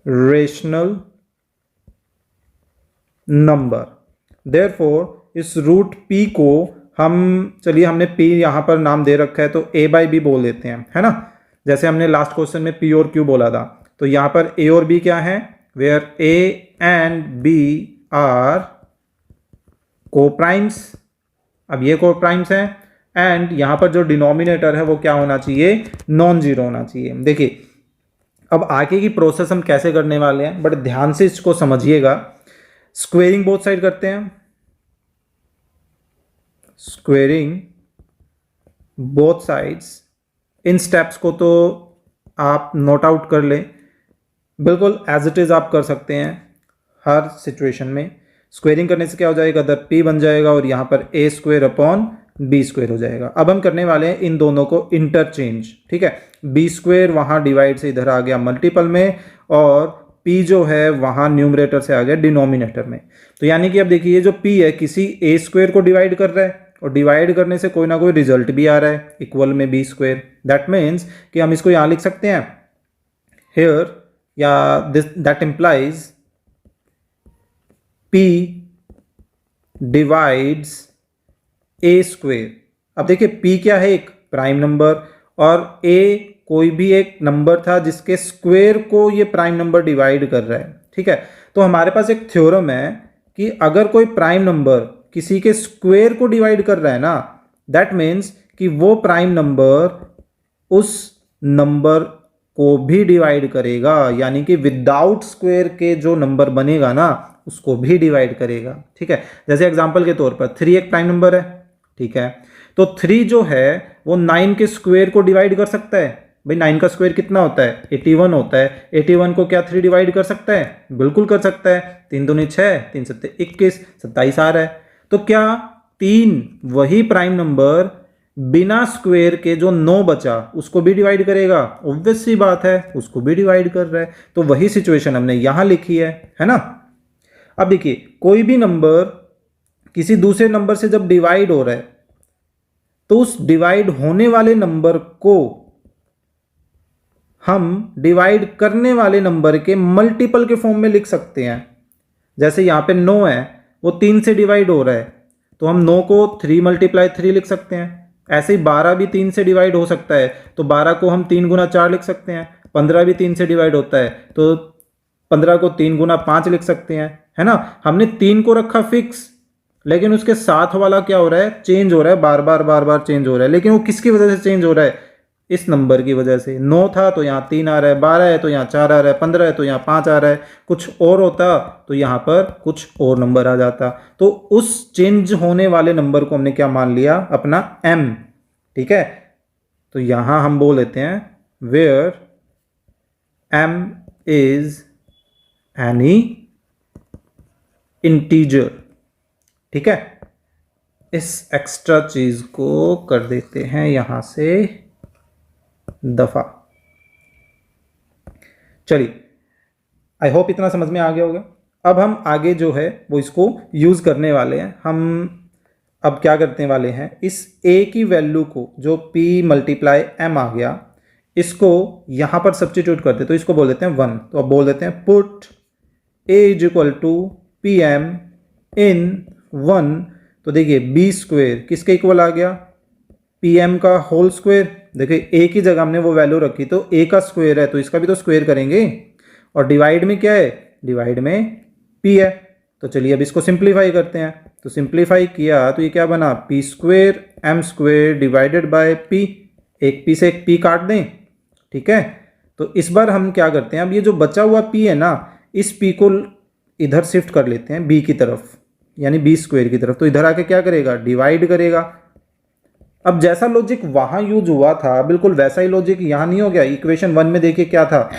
rational number. Therefore इस √p को हम, चलिए हमने p यहां पर नाम दे रखा है तो a/b बोल देते हैं, है ना, जैसे हमने लास्ट क्वेश्चन में p और q बोला था। तो यहां पर a और b क्या है, where a and b are coprimes. अब ये कोप्राइम्स हैं एंड यहां पर जो डिनोमिनेटर है वो क्या होना चाहिए, नॉन जीरो होना चाहिए। देखिए अब आगे की प्रोसेस हम कैसे करने वाले हैं, बड़े ध्यान से इसको समझिएगा। स्क्वेयरिंग बोथ साइड करते हैं, स्क्वेयरिंग बोथ साइड्स। इन स्टेप्स को तो आप नोट आउट कर लें, बिल्कुल एज इट इज आप कर सकते हैं हर सिचुएशन में। स्क्वेयरिंग करने से क्या हो जाएगा, इधर p बन जाएगा और यहां पर a² / b² हो जाएगा। अब हम करने वाले हैं इन दोनों को इंटरचेंज। ठीक है, b² वहां डिवाइड से इधर आ गया मल्टीपल में और p जो है वहां न्यूमरेटर से आ गया डिनोमिनेटर में। तो यानी कि अब देखिए जो p है किसी a² को डिवाइड कर रहा है और डिवाइड करने से कोई ना कोई रिजल्ट भी आ रहा है इक्वल में b²। दैट मीन्स कि हम इसको यहां लिख सकते हैं हियर, या this that implies p divides a²। अब देखिए p क्या है, एक प्राइम नंबर, और a कोई भी एक नंबर था जिसके स्क्वायर को ये प्राइम नंबर डिवाइड कर रहा है। ठीक है, तो हमारे पास एक थ्योरम है कि अगर कोई प्राइम नंबर किसी के स्क्वायर को डिवाइड कर रहा है ना, दैट मीन्स कि वो प्राइम नंबर उस नंबर को भी डिवाइड करेगा, यानी कि विदाउट स्क्वायर के जो नंबर बनेगा ना उसको भी डिवाइड करेगा। ठीक है, जैसे एग्जांपल के तौर पर 3 एक प्राइम नंबर है। ठीक है, तो 3 जो है वो 9 के स्क्वायर को डिवाइड कर सकता है। भाई 9 का स्क्वायर कितना होता है, 81 होता है। 81 को क्या 3 डिवाइड कर सकता है, बिल्कुल कर सकता है। 3 दूनी 6, 3 सत्ते 21, 27 आ रहा है। तो क्या 3 वही प्राइम नंबर बिना स्क्वायर के जो 9 बचा उसको भी डिवाइड करेगा, ऑब्वियस सी बात है, उसको भी डिवाइड कर रहा है। तो वही सिचुएशन हमने यहां लिखी है ना। अब देखिए कोई भी नंबर किसी दूसरे नंबर से जब डिवाइड हो रहा है तो उस डिवाइड होने वाले नंबर को हम डिवाइड करने वाले नंबर के मल्टीपल के फॉर्म में लिख सकते हैं। जैसे यहां पे 9 है, वो 3 से डिवाइड हो रहा है तो हम 9 को 3 × 3 लिख सकते हैं। ऐसे ही 12 भी 3 से डिवाइड हो सकता है तो 12 को हम 3 × 4 लिख सकते हैं। 15 भी 3 से डिवाइड होता है तो 15 को 3 × 5 लिख सकते हैं, है ना। हमने 3 को रखा फिक्स, लेकिन उसके साथ वाला क्या हो रहा है, चेंज हो रहा है, बार बार चेंज हो रहा है। लेकिन वो किसकी वजह से चेंज हो रहा है, इस नंबर की वजह से। 9 था तो यहाँ 3 आ रहा है, 12 है तो यहाँ 4 आ रहा है, 15 है तो यहाँ 5 आ रहा है। कुछ और होता तो यहाँ पर कुछ और नंबर आ जाता। तो उस चेंज होने वाले नंबर को हमने क्या मान लिया, अपना m। ठीक है, तो यहाँ हम बोल लेते हैं where m is any integer. ठीक है, इस एक्स्ट्रा चीज को कर देते हैं यहां से दफा। चलिए, आई होप इतना समझ में आ गया होगा। अब हम आगे जो है वो इसको यूज करने वाले हैं। हम अब क्या करने वाले हैं, इस a की वैल्यू को जो p × m आ गया, इसको यहां पर सब्स्टिट्यूट करते, तो इसको बोल देते हैं 1। तो अब बोल देते हैं पुट a = pm इन 1। तो देखिए b² किसके इक्वल आ गया, पी एम का होल स्क्वायर, देखिए ए की जगह हमने वो वैल्यू रखी तो ए का स्क्वायर है तो इसका भी तो स्क्वायर करेंगे, और डिवाइड में क्या है, डिवाइड में पी है। तो चलिए अब इसको सिंप्लीफाई करते हैं, तो सिंप्लीफाई किया तो ये क्या बना, P square M square divided by P, एक पी से एक पी काट दें, ठीक है। तो इस बार हम क्या करते हैं, अब ये जो बचा हुआ पी है ना, इस पी को इधर शिफ्ट कर लेते हैं बी की तरफ, यानी बी स्क्वायर की तरफ, तो इधर आके क्या करेगा, डिवाइड करेगा। अब जैसा लॉजिक वहां यूज हुआ था बिल्कुल वैसा ही लॉजिक यहां नहीं हो गया। इक्वेशन 1 में देखिए क्या था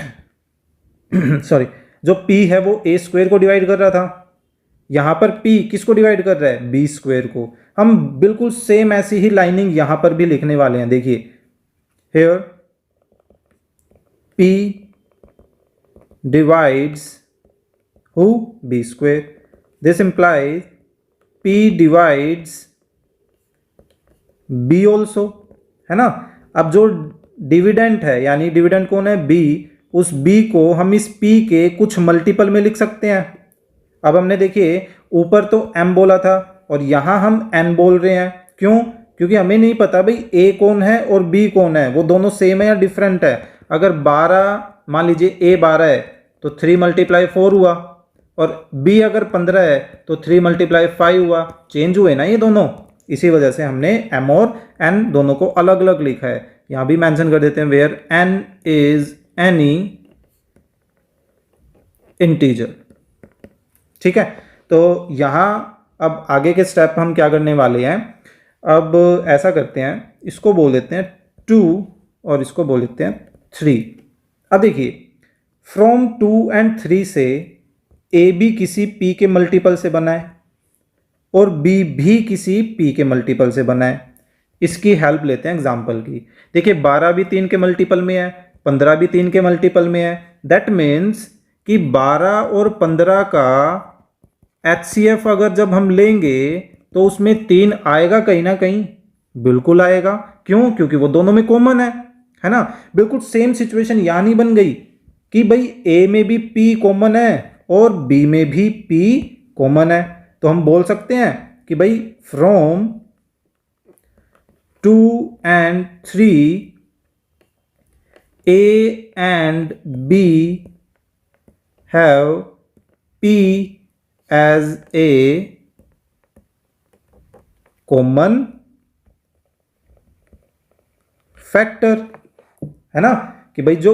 सॉरी, जो p है वो a स्क्वायर को डिवाइड कर रहा था, यहां पर p किसको डिवाइड कर रहा है, b स्क्वायर को। हम बिल्कुल सेम ऐसी ही लाइनिंग यहां पर भी लिखने वाले हैं, देखिए here p divides who, b square, this implies p divides b also, है ना। अब जो डिविडेंट है, यानी डिविडेंट कौन है, b, उस b को हम इस p के कुछ मल्टीपल में लिख सकते हैं। अब हमने देखिए ऊपर तो m बोला था और यहां हम n बोल रहे हैं, क्यों, क्योंकि हमें नहीं पता भाई a कौन है और b कौन है, वो दोनों सेम है या डिफरेंट है। अगर 12 मान लीजिए a 12 है तो 3 × 4 हुआ, और b अगर 15 है तो 3 × 5 हुआ, चेंज हुए ना ये दोनों, इसी वजह से हमने m और n दोनों को अलग अलग लिखा है। यहां भी मेंशन कर देते हैं where n is any integer, ठीक है। तो यहां अब आगे के स्टेप हम क्या करने वाले हैं, अब ऐसा करते हैं, इसको बोल देते हैं 2 और इसको बोल देते हैं 3। अब देखिए फ्रॉम 2 एंड 3 से ए बी किसी p के मल्टीपल से बना है और b भी किसी p के मल्टीपल से बना है। इसकी हेल्प लेते हैं एग्जांपल की। देखिए 12 भी 3 के मल्टीपल में है, 15 भी 3 के मल्टीपल में है, दैट मीन्स कि 12 और 15 का HCF अगर जब हम लेंगे तो उसमें 3 आएगा कहीं ना कहीं, बिल्कुल आएगा, क्यों, क्योंकि वो दोनों में कॉमन है ना। बिल्कुल सेम सिचुएशन यहां नहीं बन गई कि भाई A में भी P कॉमन है और B में भी P कॉमन है, तो हम बोल सकते हैं कि भाई from 2 and 3 A and B have P as a common factor, है ना, कि भाई जो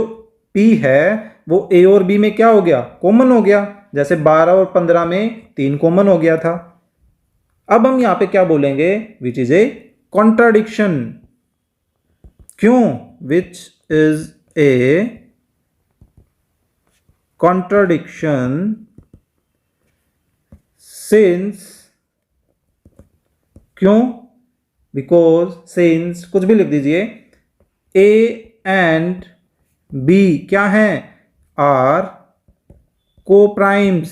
P है वो A और B में क्या हो गया, कॉमन हो गया, जैसे 12 और 15 में 3 कॉमन हो गया था। अब हम यहां पे क्या बोलेंगे, विच इज ए कॉन्ट्राडिक्शन, क्यों, विच इज ए कॉन्ट्राडिक्शन सिंस, क्यों, बिकॉज सिंस, कुछ भी लिख दीजिए, A एंड B क्या हैं, आर को प्राइम्स।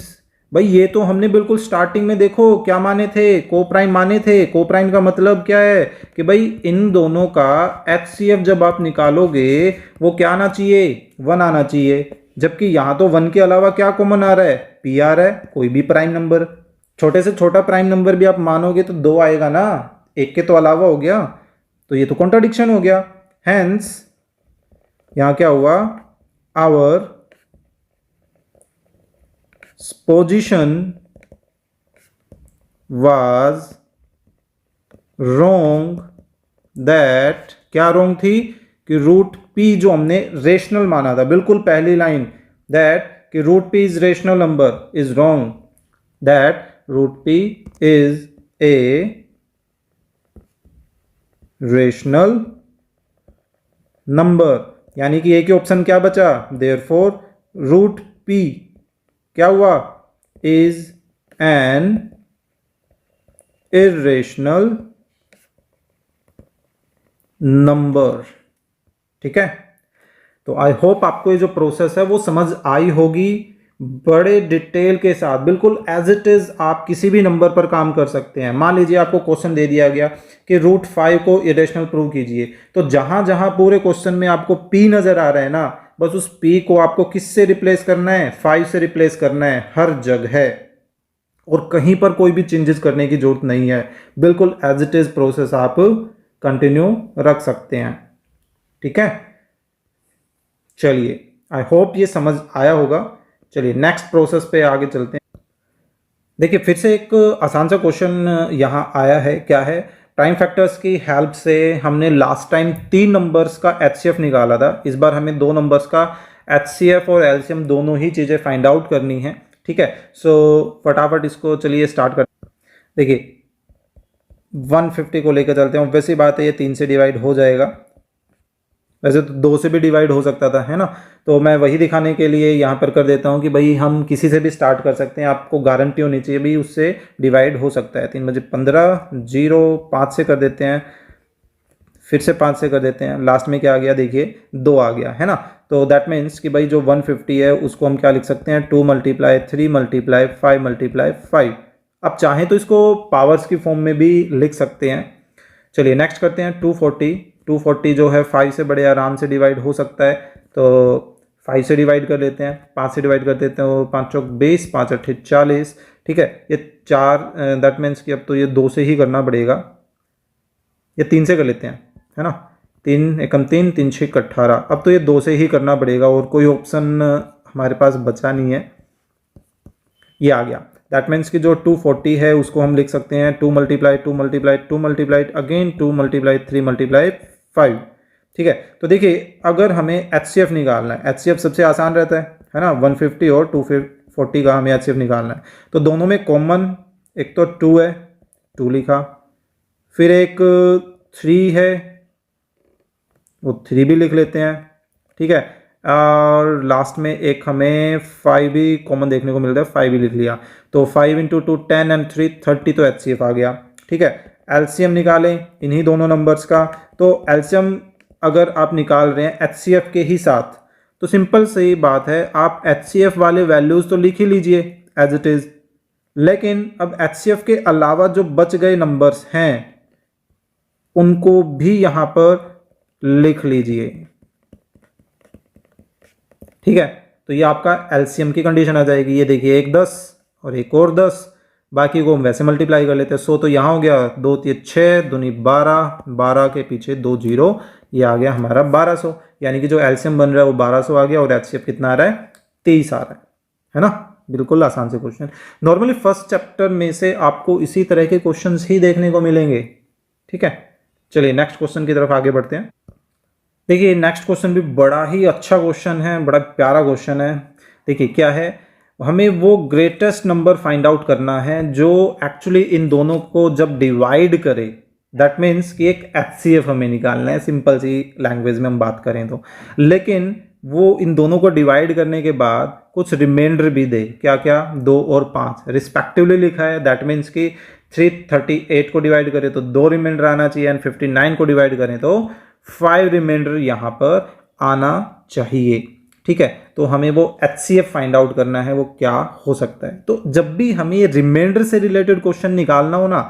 भाई ये तो हमने बिल्कुल स्टार्टिंग में देखो क्या माने थे, को प्राइम माने थे। को प्राइम का मतलब क्या है कि भाई इन दोनों का HCF जब आप निकालोगे वो क्या आना चाहिए, 1 आना चाहिए, जबकि यहां तो 1 के अलावा क्या कॉमन आ रहा है, P आ रहा है, कोई भी प्राइम नंबर, छोटे से छोटा प्राइम नंबर भी आप मानोगे तो 2 आएगा ना, एक के तो अलावा हो गया, तो ये तो कॉन्ट्राडिक्शन हो गया। हेंस यहां क्या हुआ, our position was wrong, that क्या रोंग थी कि रूट p जो हमने रेशनल माना था, बिल्कुल पहली लाइन, दैट कि root p is rational number is wrong, that root p is a rational number, यानी कि एक ही ऑप्शन क्या बचा, देयरफॉर रूट p क्या हुआ, इज एन इर्रेशनल नंबर, ठीक है। तो आई होप आपको ये जो प्रोसेस है वो समझ आई होगी, बड़े डिटेल के साथ, बिल्कुल एज इट इज आप किसी भी नंबर पर काम कर सकते हैं। मान लीजिए आपको क्वेश्चन दे दिया गया कि रूट 5 को इरेशनल प्रूव कीजिए, तो जहां जहां पूरे क्वेश्चन में आपको p नजर आ रहा है ना, बस उस p को आपको किससे रिप्लेस करना है, 5 से रिप्लेस करना है हर जगह, और कहीं पर कोई भी चेंजेस करने की जरूरत नहीं है, बिल्कुल एज इट इज प्रोसेस आप कंटिन्यू रख सकते हैं। ठीक है, चलिए आई होप ये समझ आया होगा। चलिए नेक्स्ट प्रोसेस पे आगे चलते हैं। देखिए फिर से एक आसान सा क्वेश्चन यहाँ आया है। क्या है, प्राइम फैक्टर्स की हेल्प से हमने लास्ट टाइम 3 नंबर्स का एचसीएफ निकाला था, इस बार हमें 2 नंबर्स का एचसीएफ और एलसीएम दोनों ही चीज़ें फाइंड आउट करनी है। ठीक है, सो फटाफट इसको चलिए स्टार्ट कर। देखिए 150 को लेकर चलते हैं। वैसी बात है ये 3 से डिवाइड हो जाएगा, वैसे तो 2 से भी डिवाइड हो सकता था, है ना। तो मैं वही दिखाने के लिए यहाँ पर कर देता हूँ कि भाई हम किसी से भी स्टार्ट कर सकते हैं, आपको गारंटी होनी चाहिए भी उससे डिवाइड हो सकता है। 3 बजे 15, 0, 5 से कर देते हैं, फिर से 5 से कर देते हैं, लास्ट में क्या आ गया देखिए 2 आ गया, है ना। तो दैट मीन्स कि भाई जो 150 है उसको हम क्या लिख सकते हैं, 2 × 3 × 5 × 5। अब चाहें तो इसको पावर्स की फॉर्म में भी लिख सकते हैं। चलिए नेक्स्ट करते हैं 240 जो है 5 से बड़े आराम से डिवाइड हो सकता है, तो 5 से डिवाइड कर लेते हैं, 5 से डिवाइड कर देते हैं, 5 चौक 20, 5 अट्ठे 40। ठीक है, ये 4 दैट मीन्स कि अब तो ये 2 से ही करना पड़ेगा, ये 3 से कर लेते हैं, है ना। 3 एकम 3, 3 6 18। अब तो ये 2 से ही करना पड़ेगा और कोई ऑप्शन हमारे पास बचा नहीं है, ये आ गया। दैट मीन्स कि जो 240 है उसको हम लिख सकते हैं 2 × 2 × 2 × अगेन 2 × 3 × 5। ठीक है, तो देखिए अगर हमें एचसीएफ निकालना है, एचसीएफ सबसे आसान रहता है ना, 150 और 240 का हमें एचसीएफ निकालना है। तो दोनों में कॉमन एक तो 2 है, 2 लिखा, फिर एक 3 है, वो 3 भी लिख लेते हैं। ठीक है, और लास्ट में एक हमें 5 भी कॉमन देखने को मिलता है, 5 भी लिख लिया। तो 5 × 2 10 and 3 30, तो एचसीएफ आ गया। ठीक है, एलसीएम निकालें इन्हीं दोनों नंबर्स का। तो एलसीएम अगर आप निकाल रहे हैं एचसीएफ के ही साथ, तो सिंपल सही बात है, आप एचसीएफ वाले वैल्यूज तो लिख ही लीजिए एज इट इज, लेकिन अब एचसीएफ के अलावा जो बच गए नंबर्स हैं उनको भी यहां पर लिख लीजिए। ठीक है, तो ये आपका एलसीएम की कंडीशन आ जाएगी। ये देखिए एक 10 और एक और 10, बाकी को हम वैसे मल्टीप्लाई कर लेते हैं। 100 तो यहाँ हो गया, 2 3 6 दूनी 12, 12 के पीछे 2 0, ये आ गया हमारा 1200। यानी कि जो एलसीएम बन रहा है वो 1200 आ गया और एचसीएफ कितना आ रहा है, 23 आ रहा है ना। बिल्कुल आसान से क्वेश्चन। नॉर्मली फर्स्ट चैप्टर में से आपको इसी तरह के क्वेश्चंस ही देखने को मिलेंगे। ठीक है, चलिए नेक्स्ट क्वेश्चन की तरफ आगे बढ़ते हैं। देखिए नेक्स्ट क्वेश्चन भी बड़ा ही अच्छा क्वेश्चन है, बड़ा प्यारा क्वेश्चन है। देखिए क्या है, हमें वो ग्रेटेस्ट नंबर फाइंड आउट करना है जो एक्चुअली इन दोनों को जब डिवाइड करे, दैट मीन्स कि एक एचसीएफ हमें निकालना है, सिंपल सी लैंग्वेज में हम बात करें तो। लेकिन वो इन दोनों को डिवाइड करने के बाद कुछ रिमाइंडर भी दे, क्या क्या, 2 और 5 रिस्पेक्टिवली लिखा है। दैट मीन्स कि 338 को डिवाइड करें तो 2 रिमाइंडर आना चाहिए, एंड 59 को डिवाइड करें तो 5 रिमाइंडर यहाँ पर आना चाहिए। ठीक है, तो हमें वो एचसीएफ फाइंड आउट करना है, वो क्या हो सकता है। तो जब भी हमें रिमाइंडर से रिलेटेड क्वेश्चन निकालना हो ना,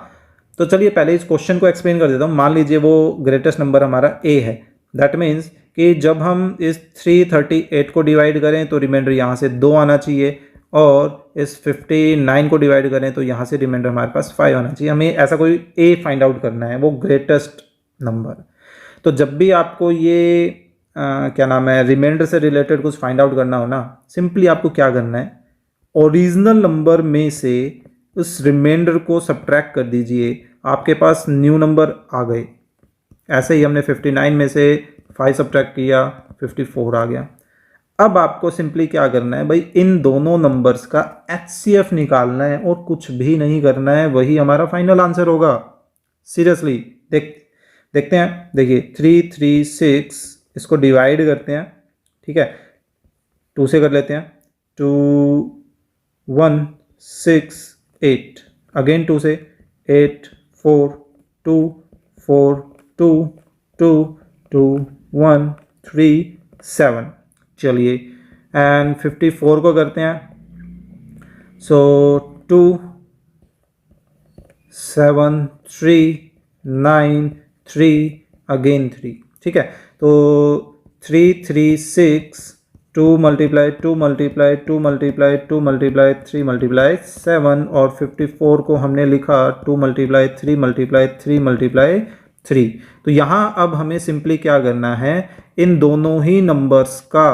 तो चलिए पहले इस क्वेश्चन को एक्सप्लेन कर देता हूँ। मान लीजिए वो ग्रेटेस्ट नंबर हमारा ए है, दैट मीन्स कि जब हम इस 338 को डिवाइड करें तो रिमाइंडर यहाँ से 2 आना चाहिए, और इस 59 को डिवाइड करें तो यहाँ से रिमाइंडर हमारे पास 5 आना चाहिए। हमें ऐसा कोई ए फाइंड आउट करना है, वो ग्रेटेस्ट नंबर। तो जब भी आपको ये क्या नाम है, रिमाइंडर से रिलेटेड कुछ फाइंड आउट करना हो ना, सिंपली आपको क्या करना है, ओरिजिनल नंबर में से उस रिमाइंडर को सब्ट्रैक्ट कर दीजिए, आपके पास न्यू नंबर आ गए। ऐसे ही हमने 59 में से 5 सब्ट्रैक्ट किया, 54 आ गया। अब आपको सिंपली क्या करना है भाई, इन दोनों नंबर्स का एचसीएफ निकालना है और कुछ भी नहीं करना है, वही हमारा फाइनल आंसर होगा। सीरियसली देखते हैं। देखिए 336 इसको डिवाइड करते हैं। ठीक है, 2 से कर लेते हैं, 2 1 6 8, अगेन 2 से 8 4 2 4 2 2 2 1 3 7। चलिए एंड 54 को करते हैं, सो 2 7 3 9 3 अगेन 3। ठीक है, तो 336 2 × 2 × 2 × 2 × 3 × 7, और 54 को हमने लिखा 2 × 3 × 3 × 3। तो यहाँ अब हमें सिंपली क्या करना है, इन दोनों ही नंबर्स का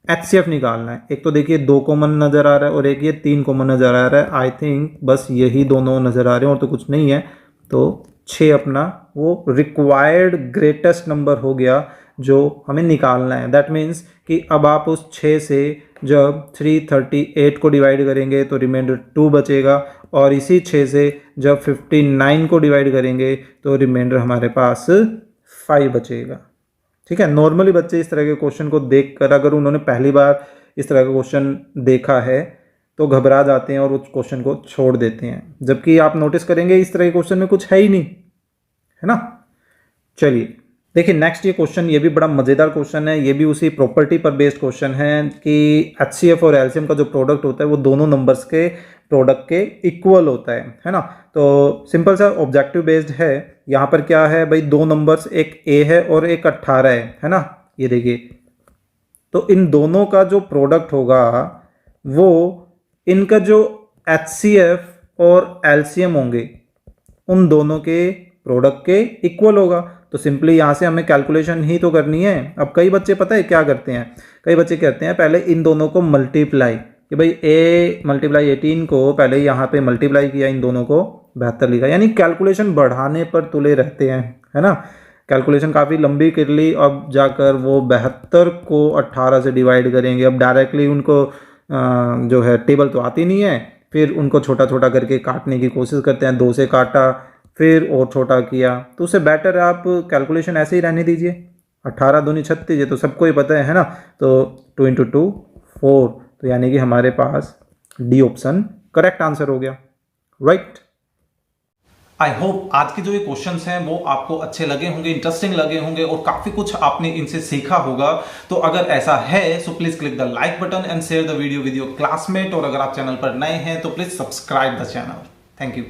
HCF निकालना है। एक तो देखिए 2 कॉमन नज़र आ रहा है और एक ये 3 कॉमन नज़र आ रहा है। आई थिंक बस यही दोनों नज़र आ रहे हैं और तो कुछ नहीं है। तो 6 अपना वो रिक्वायर्ड ग्रेटेस्ट नंबर हो गया जो हमें निकालना है। दैट मीन्स कि अब आप उस 6 से जब 338 को डिवाइड करेंगे तो रिमाइंडर 2 बचेगा, और इसी 6 से जब 59 को डिवाइड करेंगे तो रिमाइंडर हमारे पास 5 बचेगा। ठीक है। नॉर्मली बच्चे इस तरह के क्वेश्चन को देखकर, अगर उन्होंने पहली बार इस तरह का क्वेश्चन देखा है तो घबरा जाते हैं और उस क्वेश्चन को छोड़ देते हैं, जबकि आप नोटिस करेंगे इस तरह के क्वेश्चन में कुछ है ही नहीं, है ना। चलिए देखिए नेक्स्ट ये क्वेश्चन, ये भी बड़ा मज़ेदार क्वेश्चन है। ये भी उसी प्रॉपर्टी पर बेस्ड क्वेश्चन है कि HCF और LCM का जो प्रोडक्ट होता है वो दोनों नंबर्स के प्रोडक्ट के इक्वल होता है ना। तो सिंपल सा ऑब्जेक्टिव बेस्ड है। यहाँ पर क्या है भाई, 2 नंबर्स, एक A है और एक 18 है ना। ये देखिए, तो इन दोनों का जो प्रोडक्ट होगा वो इनका जो HCF और LCM होंगे उन दोनों के प्रोडक्ट के इक्वल होगा। तो सिंपली यहाँ से हमें कैलकुलेशन ही तो करनी है। अब कई बच्चे पता है क्या करते हैं, कई बच्चे कहते हैं पहले इन दोनों को मल्टीप्लाई, कि भाई A मल्टीप्लाई 18 को पहले यहाँ पे मल्टीप्लाई किया, इन दोनों को 72 लिखा, यानी कैलकुलेशन बढ़ाने पर तुले रहते हैं, है ना। कैलकुलेशन काफ़ी लंबी कर ली, अब जाकर वो 72 को 18 से डिवाइड करेंगे। अब डायरेक्टली उनको जो है टेबल तो आती नहीं है, फिर उनको छोटा छोटा करके काटने की कोशिश करते हैं। 2 से काटा, फिर और छोटा किया, तो उससे बेटर आप कैलकुलेशन ऐसे ही रहने दीजिए। 18 दूनी 36, ये तो सबको ही पता है ना। तो 2 × 2 4, तो यानी कि हमारे पास डी ऑप्शन करेक्ट आंसर हो गया, राइट। आई होप आज के जो ये क्वेश्चंस हैं वो आपको अच्छे लगे होंगे, इंटरेस्टिंग लगे होंगे और काफी कुछ आपने इनसे सीखा होगा। तो अगर ऐसा है so please click the like button and share the video with your classmate, और अगर आप चैनल पर नए हैं तो please subscribe the channel. Thank you.